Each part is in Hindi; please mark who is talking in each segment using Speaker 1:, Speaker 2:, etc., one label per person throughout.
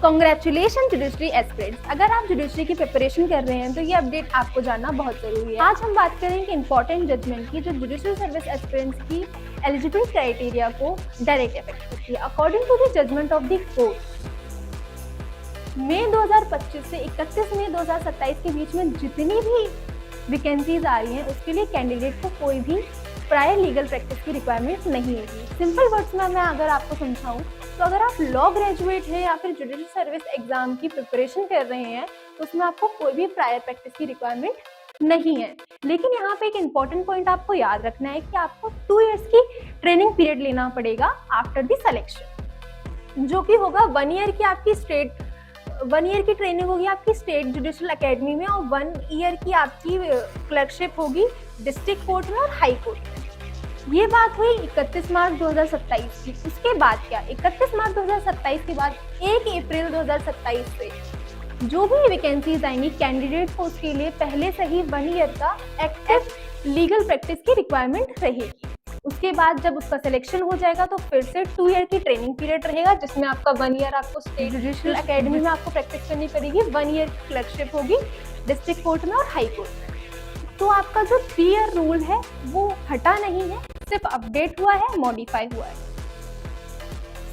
Speaker 1: Congratulation judiciary aspirants. अगर आप जुडिशरी की प्रिपरेशन कर रहे हैं तो ये अपडेट आपको जानना बहुत जरूरी है। आज हम बात करेंगे इंपॉर्टेंट जजमेंट की जो जुडिशरी सर्विस एस्पिरेंट्स की एलिजिबिलिटी क्राइटेरिया को डायरेक्ट इफेक्ट करती है। According to the judgment of the court, मई 2025 से 31 मई 2027 के बीच में जितनी भी वैकेंसीज आ रही हैं उसके लिए कैंडिडेट को कोई भी प्रायर लीगल प्रैक्टिस की रिक्वायरमेंट नहीं होगी। सिंपल वर्ड्स में मैं अगर आपको समझाऊं तो अगर आप लॉ ग्रेजुएट हैं या फिर जुडिशल सर्विस एग्जाम की प्रिपरेशन कर रहे हैं तो उसमें आपको कोई भी प्रायर प्रैक्टिस की रिक्वायरमेंट नहीं है। लेकिन यहाँ पे एक इम्पॉर्टेंट पॉइंट आपको याद रखना है कि आपको 2 इयर्स की ट्रेनिंग पीरियड लेना पड़ेगा आफ्टर द सिलेक्शन, जो कि होगा 1 ईयर की आपकी 1 ईयर की ट्रेनिंग होगी आपकी स्टेट जुडिशल एकेडमी में और 1 ईयर की आपकी क्लर्कशिप होगी डिस्ट्रिक्ट कोर्ट में और हाई कोर्ट में। ये बात हुई 31 मार्च 2027 की। उसके बाद क्या, 31 मार्च 2027 के बाद 1 अप्रैल 2027 से जो भी वैकेंसीज आएंगी कैंडिडेट को उसके लिए पहले से ही 1 ईयर का एक्टिव लीगल प्रैक्टिस की रिक्वायरमेंट रहेगी। उसके बाद जब उसका सिलेक्शन हो जाएगा तो फिर से 2 ईयर की ट्रेनिंग पीरियड रहेगा जिसमें आपका 1 ईयर आपको स्टेट जुडिशल एकेडमी में आपको प्रैक्टिस करनी पड़ेगी, 1 ईयर की क्लर्कशिप होगी डिस्ट्रिक्ट कोर्ट में और हाई कोर्ट में। तो आपका जो 3 ईयर रूल है वो हटा नहीं है, सिर्फ अपडेट हुआ है, मॉडिफाई हुआ है।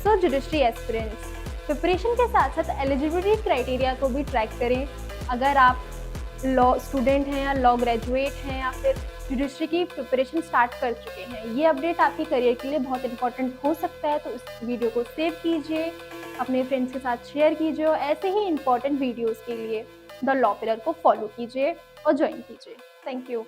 Speaker 1: सो जुडिशरी एस्पिरेंट्स प्रिपरेशन के साथ साथ एलिजिबिलिटी क्राइटेरिया को भी ट्रैक करें। अगर आप लॉ स्टूडेंट हैं या लॉ ग्रेजुएट हैं या फिर जुडिशरी की प्रिपरेशन स्टार्ट कर चुके हैं, ये अपडेट आपके करियर के लिए बहुत इंपॉर्टेंट हो सकता है। तो इस वीडियो को सेव कीजिए, अपने फ्रेंड्स के साथ शेयर कीजिए और ऐसे ही इंपॉर्टेंट वीडियोज़ के लिए द लॉ पिलर को फॉलो कीजिए और ज्वाइन कीजिए। Thank you.